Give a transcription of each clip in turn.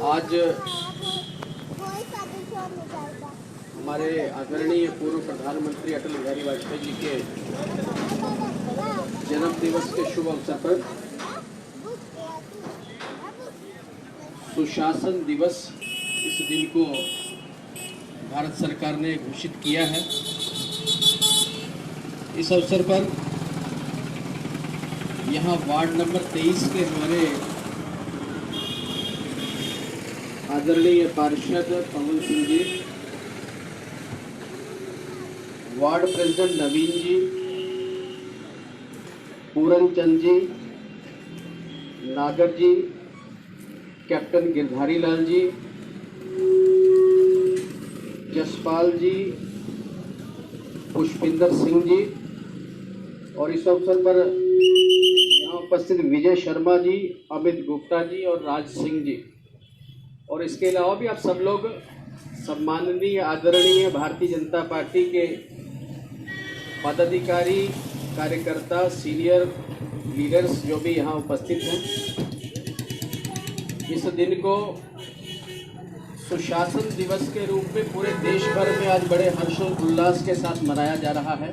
आज हमारे आदरणीय पूर्व प्रधानमंत्री अटल बिहारी वाजपेयी जी के जन्म दिवस के शुभ अवसर पर सुशासन दिवस इस दिन को भारत सरकार ने घोषित किया है। इस अवसर पर यहाँ वार्ड नंबर 23 के हमारे आदरणीय पार्षद पवन सिंह जी, वार्ड प्रेसिडेंट नवीन जी, पूरन चंद जी, नागर जी, कैप्टन गिरधारी लाल जी, जसपाल जी, पुष्पिंदर सिंह जी और इस अवसर पर यहाँ उपस्थित विजय शर्मा जी, अमित गुप्ता जी और राज सिंह जी और इसके अलावा भी आप सब लोग सम्माननीय आदरणीय भारतीय जनता पार्टी के पदाधिकारी, कार्यकर्ता, सीनियर लीडर्स जो भी यहाँ उपस्थित हैं। इस दिन को सुशासन दिवस के रूप में पूरे देश भर में आज बड़े हर्षोल्लास के साथ मनाया जा रहा है।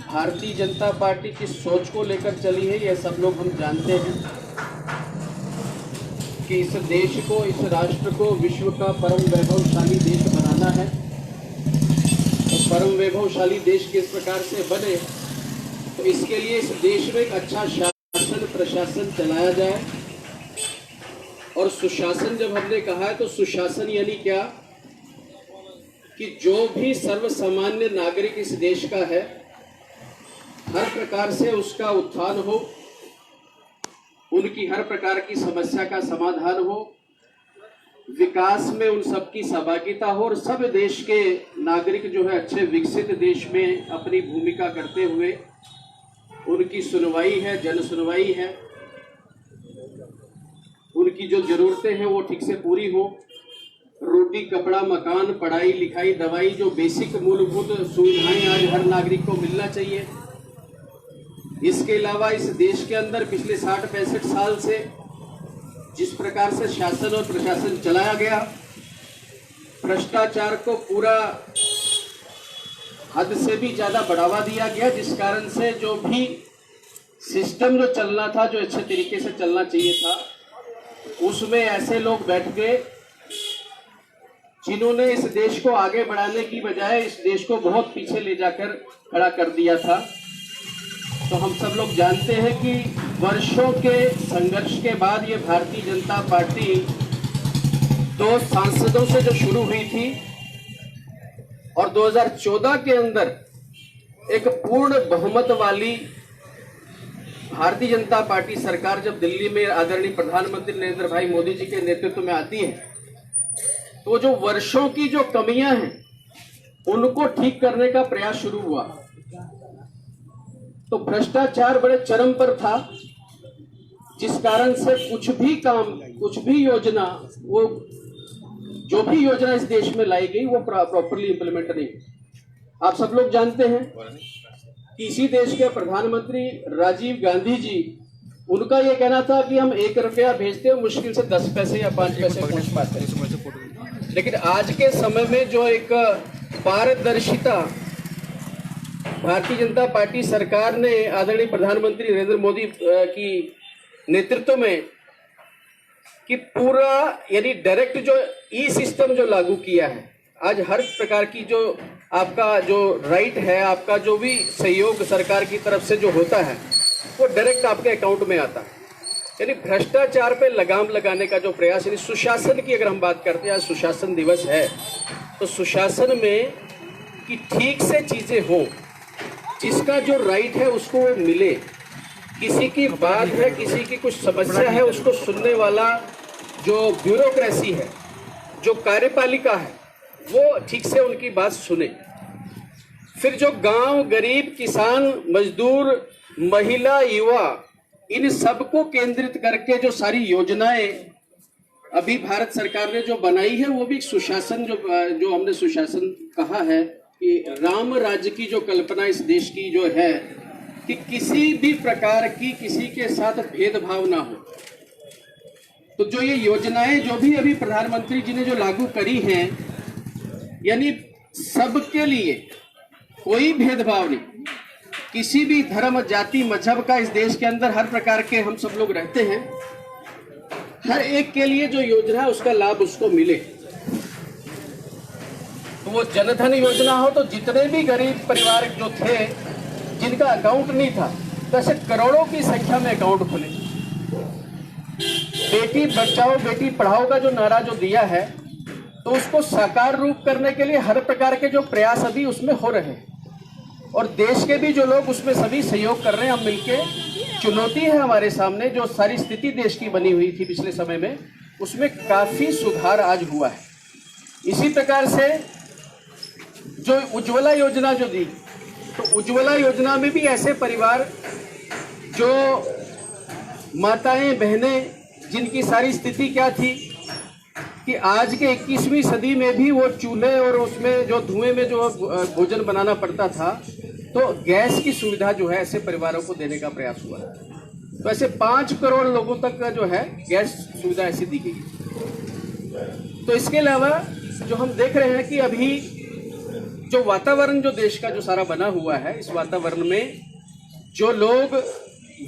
भारतीय जनता पार्टी की सोच को लेकर चली है, यह सब लोग हम जानते हैं कि इस देश को, इस राष्ट्र को विश्व का परम वैभवशाली देश बनाना है। तो परम वैभवशाली देश किस प्रकार से बने, तो इसके लिए इस देश में एक अच्छा शासन प्रशासन चलाया जाए। और सुशासन जब हमने कहा है तो सुशासन यानी क्या कि जो भी सर्वसामान्य नागरिक इस देश का है, हर प्रकार से उसका उत्थान हो, उनकी हर प्रकार की समस्या का समाधान हो, विकास में उन सबकी सहभागिता हो और सब देश के नागरिक जो है अच्छे विकसित देश में अपनी भूमिका करते हुए उनकी सुनवाई है, जन सुनवाई है, उनकी जो जरूरतें हैं वो ठीक से पूरी हो। रोटी, कपड़ा, मकान, पढ़ाई लिखाई, दवाई, जो बेसिक मूलभूत सुविधाएं आज हर नागरिक को मिलना चाहिए। इसके अलावा इस देश के अंदर पिछले 60-65 साल से जिस प्रकार से शासन और प्रशासन चलाया गया, भ्रष्टाचार को पूरा हद से भी ज्यादा बढ़ावा दिया गया, जिस कारण से जो भी सिस्टम जो चलना था, जो अच्छे तरीके से चलना चाहिए था, उसमें ऐसे लोग बैठ गए जिन्होंने इस देश को आगे बढ़ाने की बजाय इस देश को बहुत पीछे ले जाकर खड़ा कर दिया था। तो हम सब लोग जानते हैं कि वर्षों के संघर्ष के बाद ये भारतीय जनता पार्टी 2 सांसदों से जो शुरू हुई थी और 2014 के अंदर एक पूर्ण बहुमत वाली भारतीय जनता पार्टी सरकार जब दिल्ली में आदरणीय प्रधानमंत्री नरेंद्र भाई मोदी जी के नेतृत्व में आती है, तो जो वर्षों की जो कमियां हैं उनको ठीक करने का प्रयास शुरू हुआ। तो भ्रष्टाचार बड़े चरम पर था, जिस कारण से कुछ भी काम, कुछ भी योजना, वो जो भी योजना इस देश में लाई गई वो प्रॉपरली इंप्लीमेंट नहीं। आप सब लोग जानते हैं कि इसी देश के प्रधानमंत्री राजीव गांधी जी, उनका ये कहना था कि हम 1 रुपया भेजते हैं, मुश्किल से 10 पैसे या 5 पैसे पहुंच पाते हैं। लेकिन आज के समय में जो एक पारदर्शिता भारतीय जनता पार्टी सरकार ने आदरणीय प्रधानमंत्री नरेंद्र मोदी की नेतृत्व में कि पूरा यानी डायरेक्ट जो ई सिस्टम जो लागू किया है, आज हर प्रकार की जो आपका जो राइट है, आपका जो भी सहयोग सरकार की तरफ से जो होता है वो डायरेक्ट आपके अकाउंट में आता है। यानी भ्रष्टाचार पे लगाम लगाने का जो प्रयास, यानी सुशासन की अगर हम बात करते हैं, आज सुशासन दिवस है, तो सुशासन में कि ठीक से चीजें हो, जिसका जो राइट है उसको वो मिले, किसी की बात है, किसी की कुछ समस्या है, उसको सुनने वाला जो ब्यूरोक्रेसी है, जो कार्यपालिका है, वो ठीक से उनकी बात सुने। फिर जो गांव, गरीब, किसान, मजदूर, महिला, युवा, इन सबको केंद्रित करके जो सारी योजनाएं अभी भारत सरकार ने जो बनाई है, वो भी सुशासन जो हमने सुशासन कहा है कि राम राज्य की जो कल्पना इस देश की जो है कि किसी भी प्रकार की किसी के साथ भेदभाव ना हो, तो जो ये योजनाएं जो भी अभी प्रधानमंत्री जी ने जो लागू करी हैं, यानी सबके लिए कोई भेदभाव नहीं, किसी भी धर्म जाति मजहब का इस देश के अंदर हर प्रकार के हम सब लोग रहते हैं, हर एक के लिए जो योजना है उसका लाभ उसको मिले। तो वो जनधन योजना हो तो जितने भी गरीब परिवार जो थे जिनका अकाउंट नहीं था, तो ऐसे करोड़ों की संख्या में अकाउंट खुले। बेटी बचाओ बेटी पढ़ाओ का जो नारा जो दिया है, तो उसको साकार रूप करने के लिए हर प्रकार के जो प्रयास अभी उसमें हो रहे हैं, और देश के भी जो लोग उसमें सभी सहयोग कर रहे हैं। हम मिलके, चुनौती है हमारे सामने, जो सारी स्थिति देश की बनी हुई थी पिछले समय में, उसमें काफी सुधार आज हुआ है। इसी प्रकार से जो उज्ज्वला योजना जो दी, तो उज्ज्वला योजना में भी ऐसे परिवार जो माताएं बहनें जिनकी सारी स्थिति क्या थी कि आज के 21वीं सदी में भी वो चूल्हे और उसमें जो धुएं में जो भोजन बनाना पड़ता था, तो गैस की सुविधा जो है ऐसे परिवारों को देने का प्रयास हुआ। तो ऐसे 5 करोड़ लोगों तक का जो है गैस सुविधा ऐसी दी गई। तो इसके अलावा जो हम देख रहे हैं कि अभी जो वातावरण जो देश का जो सारा बना हुआ है, इस वातावरण में जो लोग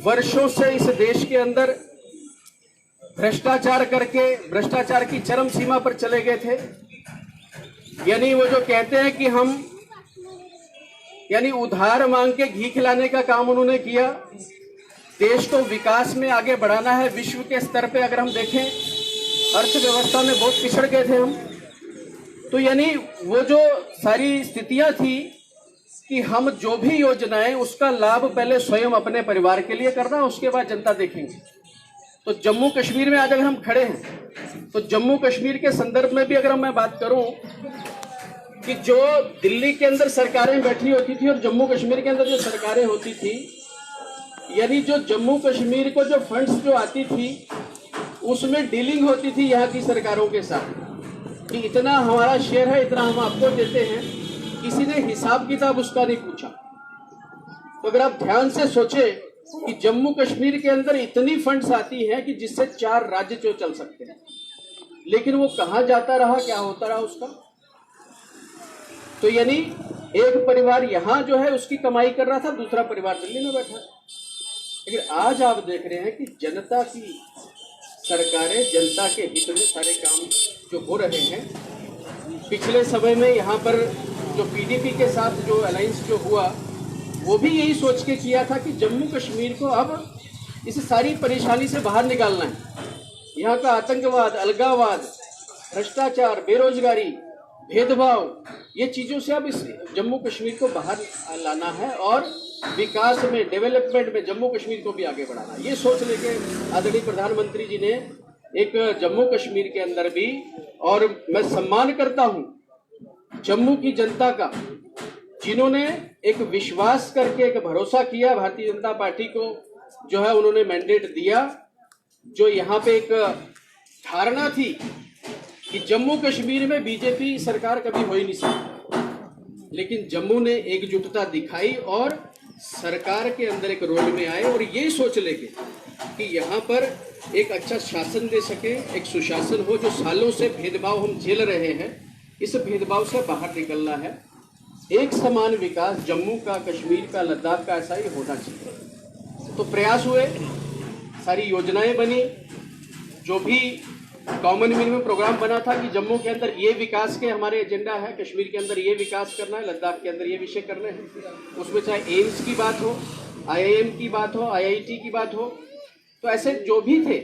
वर्षों से इस देश के अंदर भ्रष्टाचार करके भ्रष्टाचार की चरम सीमा पर चले गए थे, यानी वो जो कहते हैं कि हम यानी उधार मांग के घी खिलाने का काम उन्होंने किया। देश को विकास में आगे बढ़ाना है, विश्व के स्तर पे अगर हम देखें अर्थव्यवस्था में बहुत पिछड़ गए थे हम। तो यानी वो जो सारी स्थितियां थी कि हम जो भी योजनाएं उसका लाभ पहले स्वयं अपने परिवार के लिए करना, उसके बाद जनता देखेंगे। तो जम्मू कश्मीर में आज अगर हम खड़े हैं, तो जम्मू कश्मीर के संदर्भ में भी अगर मैं बात करूं कि जो दिल्ली के अंदर सरकारें बैठी होती थी और जम्मू कश्मीर के अंदर जो सरकारें होती थी, यानी जो जम्मू कश्मीर को जो फंड्स जो आती थी उसमें डीलिंग होती थी यहाँ की सरकारों के साथ कि इतना हमारा शेयर है, इतना हम आपको देते हैं। किसी ने हिसाब किताब उसका नहीं पूछा। तो अगर आप ध्यान से सोचे कि जम्मू कश्मीर के अंदर इतनी फंड्स आती हैं कि जिससे 4 राज्य जो चल सकते हैं, लेकिन वो कहाँ जाता रहा, क्या होता रहा उसका। तो यानी एक परिवार यहाँ जो है उसकी कमाई कर रहा था, दूसरा परिवार दिल्ली में बैठा। लेकिन आज आप देख रहे हैं कि जनता की सरकारें जनता के हित में सारे काम जो हो रहे हैं। पिछले समय में यहाँ पर जो पीडीपी के साथ जो अलायंस जो हुआ, वो भी यही सोच के किया था कि जम्मू कश्मीर को अब इस सारी परेशानी से बाहर निकालना है। यहाँ का आतंकवाद, अलगाववाद, भ्रष्टाचार, बेरोजगारी, भेदभाव, ये चीज़ों से अब इस जम्मू कश्मीर को बाहर लाना है और विकास में, डेवलपमेंट में जम्मू कश्मीर को भी आगे बढ़ाना। ये सोच लेके आदरणीय प्रधानमंत्री जी ने एक जम्मू कश्मीर के अंदर भी, और मैं सम्मान करता हूँ जम्मू की जनता का, जिन्होंने एक विश्वास करके एक भरोसा किया भारतीय जनता पार्टी को, जो है उन्होंने मैंडेट दिया। जो यहाँ पे एक धारणा थी कि जम्मू कश्मीर में बीजेपी सरकार कभी हो ही नहीं सकती, लेकिन जम्मू ने एकजुटता दिखाई और सरकार के अंदर एक रोल में आए और यही सोच लेके कि यहाँ पर एक अच्छा शासन दे सके, एक सुशासन हो। जो सालों से भेदभाव हम झेल रहे हैं, इस भेदभाव से बाहर निकलना है। एक समान विकास जम्मू का, कश्मीर का, लद्दाख का, ऐसा ही होना चाहिए। तो प्रयास हुए, सारी योजनाएं बनी, जो भी कॉमन मिनिमम प्रोग्राम बना था कि जम्मू के अंदर ये विकास के हमारे एजेंडा है, कश्मीर के अंदर ये विकास करना है, लद्दाख के अंदर ये विषय करने हैं। उसमें चाहे एम्स की बात हो, IIM की बात हो, IIT की बात हो, तो ऐसे जो भी थे।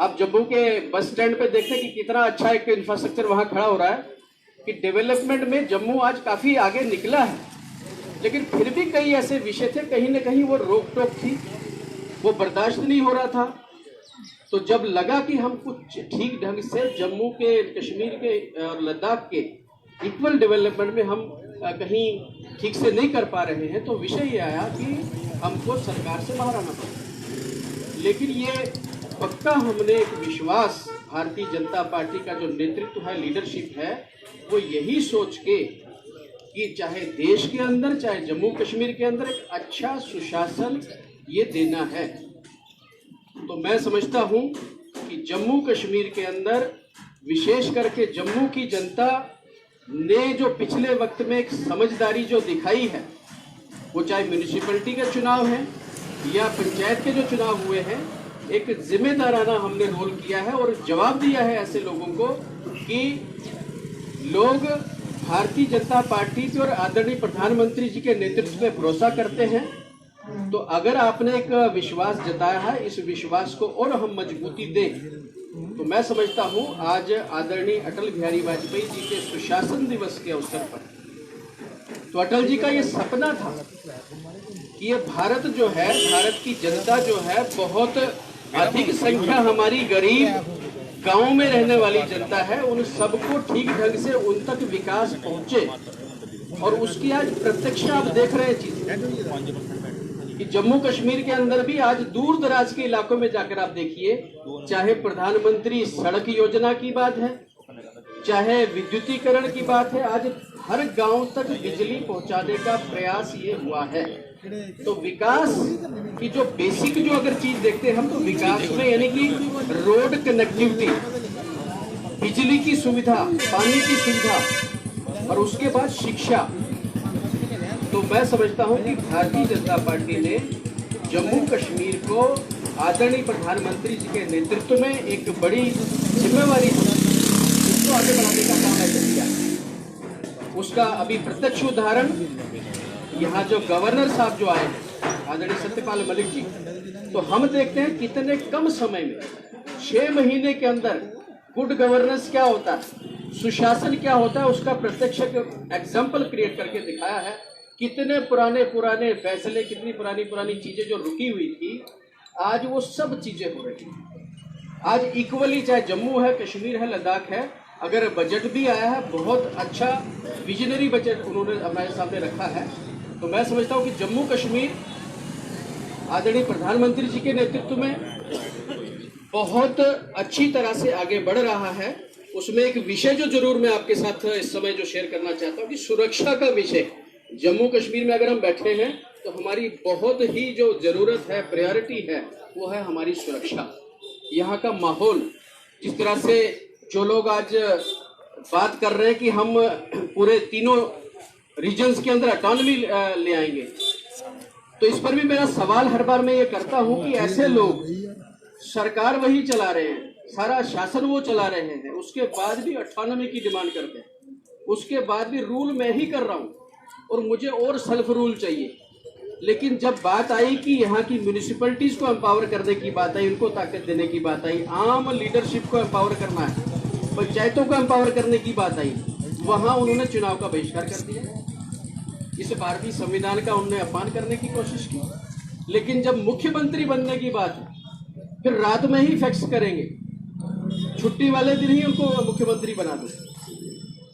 आप जम्मू के बस स्टैंड पे देखते हैं कि कितना अच्छा एक इंफ्रास्ट्रक्चर वहाँ खड़ा हो रहा है कि डेवलपमेंट में जम्मू आज काफ़ी आगे निकला है। लेकिन फिर भी कई ऐसे विषय थे, कहीं ना कहीं वो रोक टोक थी, वो बर्दाश्त नहीं हो रहा था। तो जब लगा कि हम कुछ ठीक ढंग से जम्मू के, कश्मीर के और लद्दाख के इक्वल डेवलपमेंट में हम कहीं ठीक से नहीं कर पा रहे हैं, तो विषय ये आया कि हमको सरकार से बाहर आना पड़ा। लेकिन ये पक्का हमने एक विश्वास, भारतीय जनता पार्टी का जो नेतृत्व है, लीडरशिप है, वो यही सोच के कि चाहे देश के अंदर चाहे जम्मू कश्मीर के अंदर एक अच्छा सुशासन ये देना है। तो मैं समझता हूँ कि जम्मू कश्मीर के अंदर विशेष करके जम्मू की जनता ने जो पिछले वक्त में एक समझदारी जो दिखाई है, वो चाहे म्यूनिसिपैलिटी के चुनाव हैं या पंचायत के जो चुनाव हुए हैं, एक जिम्मेदाराना हमने रोल किया है और जवाब दिया है ऐसे लोगों को कि लोग भारतीय जनता पार्टी पे और आदरणीय प्रधानमंत्री जी के नेतृत्व में भरोसा करते हैं। तो अगर आपने एक विश्वास जताया है, इस विश्वास को और हम मजबूती दें, तो मैं समझता हूं आज आदरणीय अटल बिहारी वाजपेयी जी के सुशासन दिवस के अवसर पर, तो अटल जी का ये सपना था कि ये भारत जो है, भारत की जनता जो है, बहुत अधिक संख्या हमारी गरीब गांव में रहने वाली जनता है, उन सबको ठीक ढंग से उन तक विकास पहुंचे। और उसकी आज प्रत्यक्ष आप देख रहे हैं चीजें कि जम्मू कश्मीर के अंदर भी आज दूर दराज के इलाकों में जाकर आप देखिए, चाहे प्रधानमंत्री सड़क योजना की बात है, चाहे विद्युतीकरण की बात है, आज हर गांव तक बिजली पहुंचाने का प्रयास ये हुआ है। तो विकास की जो बेसिक जो अगर चीज देखते हैं हम, तो विकास में यानी कि रोड कनेक्टिविटी, बिजली की सुविधा, पानी की सुविधा और उसके बाद शिक्षा, तो मैं समझता हूं कि भारतीय जनता पार्टी ने जम्मू कश्मीर को आदरणीय प्रधानमंत्री जी के नेतृत्व में एक बड़ी जिम्मेवारी उसको आगे बढ़ाने का काम ऐसे किया। उसका अभी प्रत्यक्ष उदाहरण यहाँ जो गवर्नर साहब जो आए हैं, आदरणीय सत्यपाल मलिक जी, तो हम देखते हैं कितने कम समय में 6 महीने के अंदर गुड गवर्नेंस क्या होता है, सुशासन क्या होता है, उसका प्रत्यक्ष एग्जाम्पल क्रिएट करके दिखाया है। कितने पुराने फैसले, कितनी पुरानी चीजें जो रुकी हुई थी, आज वो सब चीजें हो रही हैं। आज इक्वली चाहे जम्मू है, कश्मीर है, लद्दाख है, अगर बजट भी आया है, बहुत अच्छा विजनरी बजट उन्होंने हमारे सामने रखा है। तो मैं समझता हूं कि जम्मू कश्मीर आदरणीय प्रधानमंत्री जी के नेतृत्व में बहुत अच्छी तरह से आगे बढ़ रहा है। उसमें एक विषय जो जरूर मैं आपके साथ इस समय जो शेयर करना चाहता हूं कि सुरक्षा का विषय जम्मू कश्मीर में अगर हम बैठे हैं तो हमारी बहुत ही जो जरूरत है, प्रायोरिटी है, वो है हमारी सुरक्षा। यहाँ का माहौल, जिस तरह से जो लोग आज बात कर रहे हैं कि हम पूरे तीनों रीजन्स के अंदर ऑटोनॉमी ले आएंगे, तो इस पर भी मेरा सवाल हर बार मैं ये करता हूं कि ऐसे लोग सरकार वही चला रहे हैं, सारा शासन वो चला रहे हैं, उसके बाद भी ऑटोनॉमी की डिमांड करते हैं, उसके बाद भी रूल मैं ही कर रहा हूं और मुझे और सेल्फ रूल चाहिए। लेकिन जब बात आई कि यहाँ की म्यूनिसिपैलिटीज को एम्पावर करने की बात आई, उनको ताकत देने की बात आई, आम लीडरशिप को एम्पावर करना है, पंचायतों को एम्पावर करने की बात आई, वहां उन्होंने चुनाव का बहिष्कार कर दिया। इस भारतीय संविधान का उन्होंने अपमान करने की कोशिश की। लेकिन जब मुख्यमंत्री बनने की बात है, फिर रात में ही फैक्स करेंगे, छुट्टी वाले दिन ही उनको मुख्यमंत्री बना दो।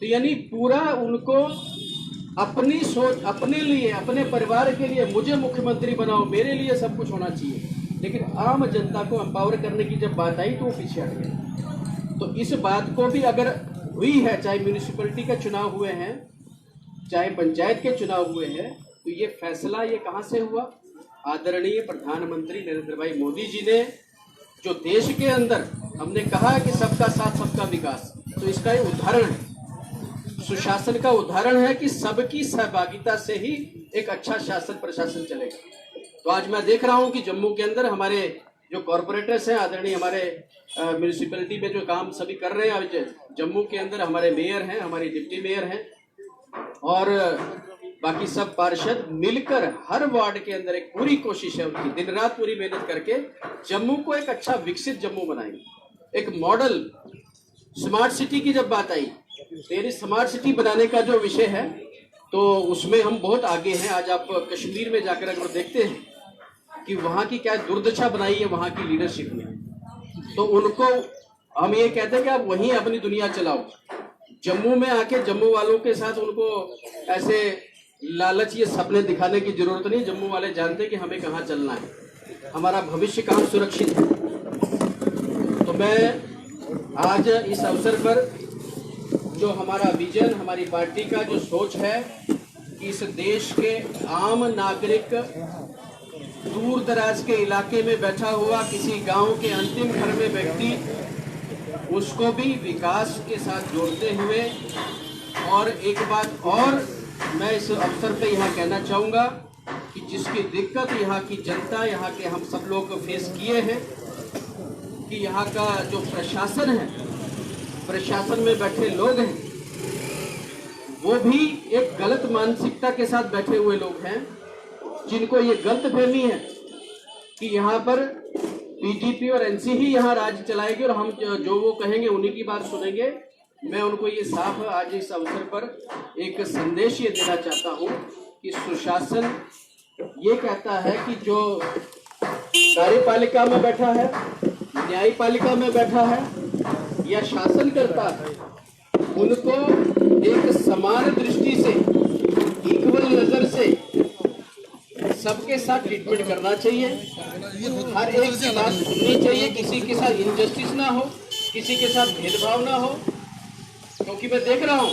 तो यानी पूरा उनको अपनी सोच, अपने लिए, अपने परिवार के लिए, मुझे मुख्यमंत्री बनाओ, मेरे लिए सब कुछ होना चाहिए। लेकिन आम जनता को एम्पावर करने की जब बात आई तो वो पीछे हट गए। तो इस बात को भी अगर हुई है, चाहे म्यूनिसिपैलिटी के चुनाव हुए हैं, चाहे पंचायत के चुनाव हुए हैं, तो ये फैसला ये कहाँ से हुआ? आदरणीय प्रधानमंत्री नरेंद्र भाई मोदी जी ने, जो देश के अंदर हमने कहा कि सबका साथ सबका विकास, तो इसका ये उदाहरण है, सुशासन का उदाहरण है कि सबकी सहभागिता से ही एक अच्छा शासन प्रशासन चलेगा। तो आज मैं देख रहा हूं कि जम्मू के अंदर हमारे जो कॉरपोरेटर्स हैं, आदरणीय हमारे म्यूनिसिपैलिटी में जो काम सभी कर रहे हैं, जम्मू के अंदर हमारे मेयर हैं, हमारी डिप्टी मेयर हैं और बाकी सब पार्षद मिलकर हर वार्ड के अंदर एक पूरी कोशिश है उनकी, दिन रात पूरी मेहनत करके जम्मू को एक अच्छा विकसित जम्मू बनाएंगे। एक मॉडल स्मार्ट सिटी की जब बात आई, तो स्मार्ट सिटी बनाने का जो विषय है, तो उसमें हम बहुत आगे हैं। आज आप कश्मीर में जाकर अगर देखते हैं कि वहाँ की क्या दुर्दशा बनाई है वहाँ की लीडरशिप ने, तो उनको हम ये कहते हैं कि आप वहीं अपनी दुनिया चलाओ। जम्मू में आके जम्मू वालों के साथ उनको ऐसे लालच, ये सपने दिखाने की जरूरत नहीं। जम्मू वाले जानते हैं कि हमें कहाँ चलना है, हमारा भविष्य कहाँ सुरक्षित है। तो मैं आज इस अवसर पर जो हमारा विजन, हमारी पार्टी का जो सोच है कि इस देश के आम नागरिक दूर दराज के इलाके में बैठा हुआ किसी गांव के अंतिम घर में व्यक्ति, उसको भी विकास के साथ जोड़ते हुए। और एक बात और मैं इस अवसर पे यहाँ कहना चाहूँगा कि जिसकी दिक्कत यहाँ की जनता, यहाँ के हम सब लोग फेस किए हैं कि यहाँ का जो प्रशासन है, प्रशासन में बैठे लोग हैं, वो भी एक गलत मानसिकता के साथ बैठे हुए लोग हैं, जिनको ये गलतफहमी है कि यहाँ पर बीजेपी और एनसी ही यहाँ राज्य चलाएगी और हम जो वो कहेंगे उन्हीं की बात सुनेंगे। मैं उनको ये साफ आज इस अवसर पर एक संदेश ये देना चाहता हूँ कि सुशासन ये कहता है कि जो कार्यपालिका में बैठा है, न्यायपालिका में बैठा है या शासन करता है, उनको एक समान दृष्टि से, इक्वल नजर से सबके साथ ट्रीटमेंट करना चाहिए। हर एक की बात सुननी चाहिए, किसी के साथ इनजस्टिस ना हो, किसी के साथ भेदभाव ना हो। क्योंकि मैं देख रहा हूँ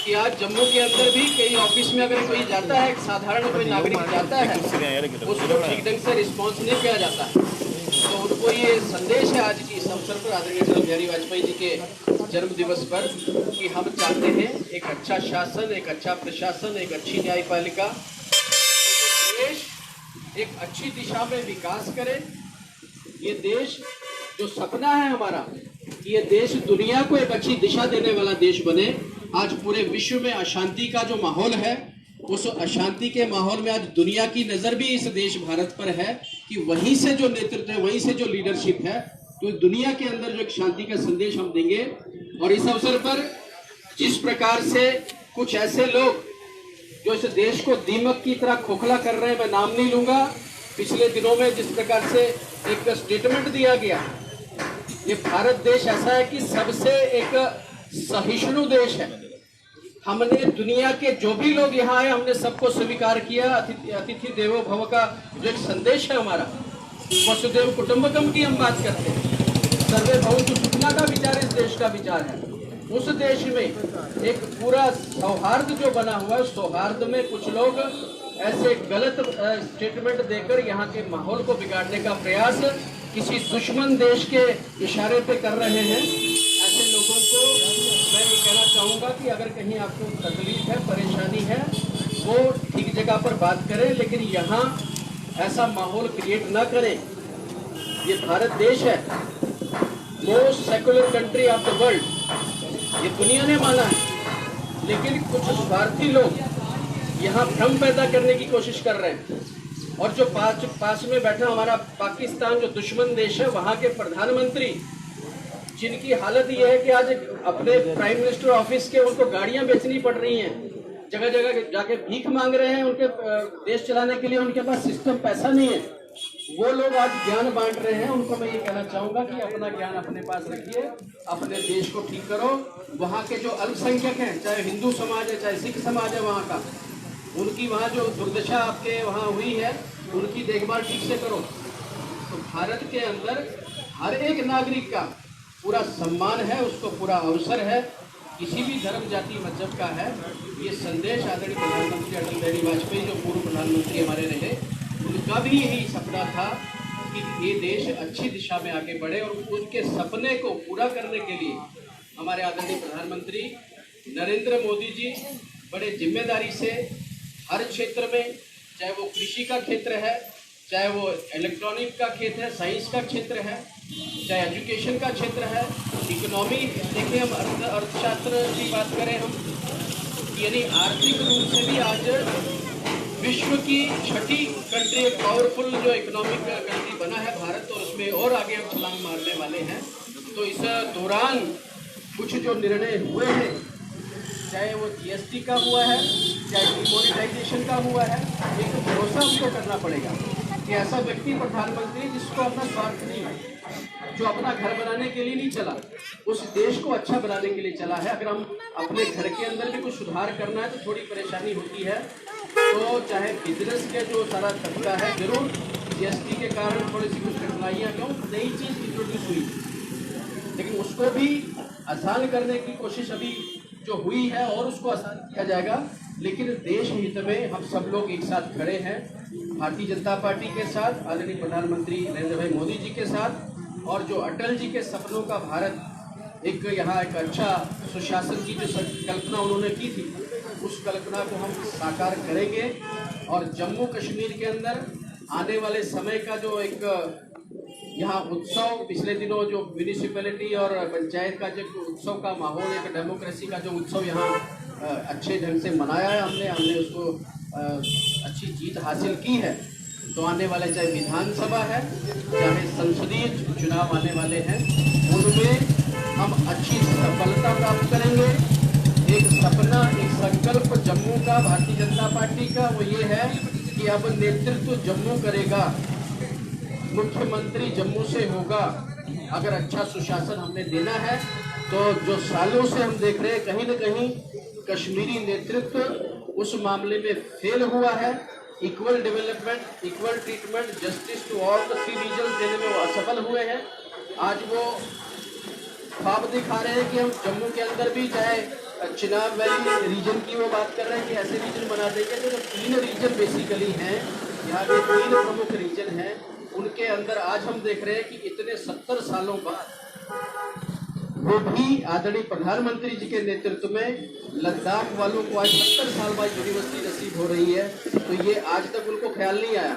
कि आज जम्मू के अंदर भी कई ऑफिस में अगर कोई जाता है, साधारण कोई नागरिक जाता है, उसको ठीक ढंग से रिस्पॉन्स नहीं किया जाता है। तो उनको ये संदेश है आज की इस अवसर पर, आदरणीय अटल बिहारी वाजपेयी जी के जन्म दिवस पर, कि हम चाहते हैं एक अच्छा शासन, एक अच्छा प्रशासन, एक अच्छी न्यायपालिका, देश एक अच्छी दिशा में विकास करे। ये देश जो सपना है हमारा, ये देश दुनिया को एक अच्छी दिशा देने वाला देश बने। आज पूरे विश्व में अशांति का जो माहौल है, उस अशांति के माहौल में आज दुनिया की नजर भी इस देश भारत पर है कि वहीं से जो नेतृत्व है, वहीं से जो लीडरशिप है, तो दुनिया के अंदर जो एक शांति का संदेश हम देंगे। और इस अवसर पर जिस प्रकार से कुछ ऐसे लोग जो इस देश को दीमक की तरह खोखला कर रहे हैं, मैं नाम नहीं लूंगा, पिछले दिनों में जिस प्रकार से एक स्टेटमेंट दिया गया, ये भारत देश ऐसा है कि सबसे एक सहिष्णु देश है। हमने दुनिया के जो भी लोग यहाँ आए, हमने सबको स्वीकार किया। अतिथि देवो भव का जो एक संदेश है हमारा, वसुदेव कुटुंबकम की हम बात करते हैं, सर्वे भवन्तु सुखिनः का विचार इस देश का विचार है। उस देश में एक पूरा सौहार्द जो बना हुआ है, उस सौहार्द में कुछ लोग ऐसे गलत स्टेटमेंट देकर यहाँ के माहौल को बिगाड़ने का प्रयास किसी दुश्मन देश के इशारे पे कर रहे हैं। ऐसे लोगों को मैं ये कहना चाहूँगा कि अगर कहीं आपको तकलीफ है, परेशानी है, वो ठीक जगह पर बात करें, लेकिन यहाँ ऐसा माहौल क्रिएट ना करें। ये भारत देश है, most secular country of the world, ये दुनिया ने माना है, लेकिन कुछ स्वार्थी लोग यहाँ भ्रम पैदा करने की कोशिश कर रहे हैं। और जो पास में बैठा हमारा पाकिस्तान, जो दुश्मन देश है, वहाँ के प्रधानमंत्री, जिनकी हालत ये है कि आज अपने प्राइम मिनिस्टर ऑफिस के उनको गाड़ियाँ बेचनी पड़ रही हैं, जगह जगह जाके भीख मांग रहे हैं उनके देश चलाने के लिए, उनके पास सिस्टम पैसा नहीं है, वो लोग आज ज्ञान बांट रहे हैं। उनको मैं ये कहना चाहूँगा कि अपना ज्ञान अपने पास रखिए, अपने देश को ठीक करो। वहाँ के जो अल्पसंख्यक हैं, चाहे हिंदू समाज है, चाहे सिख समाज है, वहाँ का, उनकी वहाँ जो दुर्दशा आपके वहाँ हुई है, उनकी देखभाल ठीक से करो। तो भारत के अंदर हर एक नागरिक का पूरा सम्मान है, उसको पूरा अवसर है, किसी भी धर्म जाति मजहब का है। ये संदेश आदरणीय प्रधानमंत्री अटल बिहारी वाजपेयी, जो पूर्व प्रधानमंत्री हमारे रहे, उनका भी यही सपना था कि ये देश अच्छी दिशा में आगे बढ़े। और उनके सपने को पूरा करने के लिए हमारे आदरणीय प्रधानमंत्री नरेंद्र मोदी जी बड़े जिम्मेदारी से हर क्षेत्र में, चाहे वो कृषि का क्षेत्र है, चाहे वो इलेक्ट्रॉनिक का क्षेत्र है, साइंस का क्षेत्र है, चाहे एजुकेशन का क्षेत्र है, इकोनॉमी देखें, हम अर्थशास्त्र की बात करें हम, यानी आर्थिक रूप से भी आज विश्व की छठी कंट्री, पावरफुल जो इकोनॉमिक कंट्री बना है भारत, और उसमें और आगे हम छलांग मारने वाले हैं। तो इस दौरान कुछ जो निर्णय हुए हैं, चाहे वो जीएसटी का हुआ है, चाहे डिमोनेटाइजेशन का हुआ है, एक भरोसा हमको करना पड़ेगा कि ऐसा व्यक्ति प्रधानमंत्री जिसको अपना स्वार्थ नहीं है, जो अपना घर बनाने के लिए नहीं चला, उस देश को अच्छा बनाने के लिए चला है। अगर हम अपने घर के अंदर भी कुछ सुधार करना है तो थोड़ी परेशानी होती है। तो चाहे बिजनेस के जो सारा तबका है, जरूर जीएसटी के कारण थोड़ी सी कुछ कठिनाइयाँ, क्यों नई चीज़ इंट्रोड्यूस हुई, लेकिन उसको भी आसान करने की कोशिश अभी जो हुई है और उसको आसान किया जाएगा। लेकिन देश हित में हम सब लोग एक साथ खड़े हैं। भारतीय जनता पार्टी के साथ, आदरणीय प्रधानमंत्री नरेंद्र भाई मोदी जी के साथ, और जो अटल जी के सपनों का भारत एक यहाँ एक अच्छा सुशासन की जो कल्पना उन्होंने की थी, उस कल्पना को हम साकार करेंगे। और जम्मू कश्मीर के अंदर आने वाले समय का जो एक यहाँ उत्सव, पिछले दिनों जो म्यूनिसिपैलिटी और पंचायत का जो उत्सव का माहौल, एक डेमोक्रेसी का जो उत्सव यहाँ अच्छे ढंग से मनाया है हमने उसको अच्छी जीत हासिल की है। तो आने वाले चाहे विधानसभा है, चाहे संसदीय चुनाव आने वाले हैं, उनमें हम अच्छी सफलता प्राप्त करेंगे। एक सपना, एक संकल्प जम्मू का भारतीय जनता पार्टी का वो ये है कि अब नेतृत्व जम्मू करेगा, मुख्यमंत्री जम्मू से होगा। अगर अच्छा सुशासन हमने देना है तो जो सालों से हम देख रहे हैं कहीं न कहीं कश्मीरी नेतृत्व उस मामले में फेल हुआ है। Equal development, equal treatment, justice to all the 3 region देने में वो असफल हुए हैं। आज वो ख्वाब दिखा रहे हैं कि हम जम्मू के अंदर भी, चाहे चिनाब वैली रीजन की वो बात कर रहे हैं कि ऐसे रीजन बना देंगे। तो जो 3 रीजन बेसिकली हैं, यहाँ के 3 प्रमुख रीजन हैं, उनके अंदर आज हम देख रहे हैं कि इतने 70 सालों बाद वो भी आदरणीय प्रधानमंत्री जी के नेतृत्व में लद्दाख वालों को आज 70 साल बाद यूनिवर्सिटी नसीब हो रही है। तो ये आज तक उनको ख्याल नहीं आया।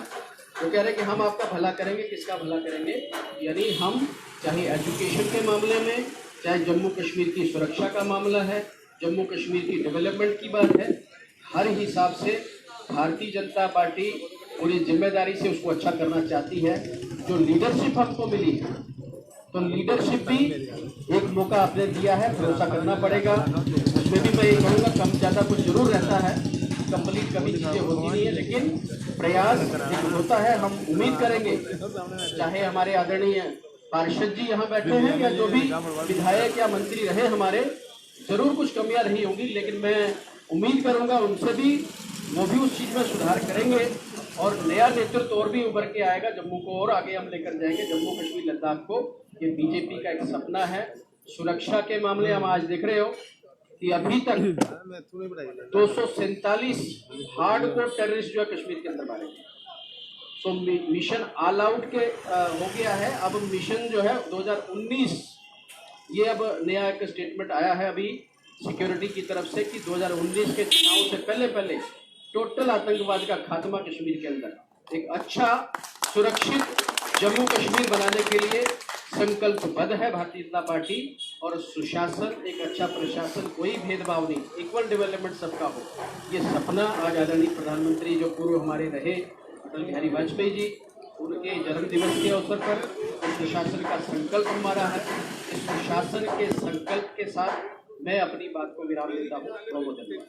वो कह रहे हैं कि हम आपका भला करेंगे। किसका भला करेंगे? यानी हम चाहे एजुकेशन के मामले में, चाहे जम्मू कश्मीर की सुरक्षा का मामला है, जम्मू कश्मीर की डेवलपमेंट की बात है, हर हिसाब से भारतीय जनता पार्टी पूरी जिम्मेदारी से उसको अच्छा करना चाहती है। जो लीडरशिप हमको मिली है, तो लीडरशिप भी एक मौका आपने दिया है, भरोसा करना पड़ेगा। उसमें भी मैं ये कहूँगा कम ज़्यादा कुछ जरूर रहता है, कंप्लीट कभी चीज़ें होती नहीं है, लेकिन प्रयास एक होता है। हम उम्मीद करेंगे, चाहे हमारे आदरणीय पार्षद जी यहाँ बैठे हैं या जो भी विधायक या मंत्री रहे हमारे, जरूर कुछ कमियाँ रही होंगी, लेकिन मैं उम्मीद करूँगा उनसे भी वो भी उस चीज़ में सुधार करेंगे और नया नेतृत्व और भी उभर के आएगा। जम्मू को और आगे हम लेकर जाएंगे, जम्मू कश्मीर लद्दाख को। ये बीजेपी का एक सपना है। सुरक्षा के मामले हम आज देख रहे हो कि अभी तक 247 हार्डकोर टेररिस्ट जो है कश्मीर के अंदर मारे गए। सो मिशन ऑल आउट के हो गया है। अब मिशन जो है 2019, ये अब नया एक स्टेटमेंट आया है अभी सिक्योरिटी की तरफ से कि 2019 के चुनाव से पहले टोटल आतंकवाद का खात्मा कश्मीर के अंदर एक अच्छा सुरक्षित जम्मू कश्मीर बनाने के लिए संकल्पबद्ध है भारतीय जनता पार्टी। और सुशासन, एक अच्छा प्रशासन, कोई भेदभाव नहीं, इक्वल डेवलपमेंट सबका हो, ये सपना आज आदरणीय प्रधानमंत्री जो पूर्व हमारे रहे अटल बिहारी वाजपेयी जी, उनके जन्म दिवस के अवसर पर सुशासन का संकल्प हमारा है। इस सुशासन के संकल्प के साथ मैं अपनी बात को विराम देता हूँ। बहुत बहुत धन्यवाद।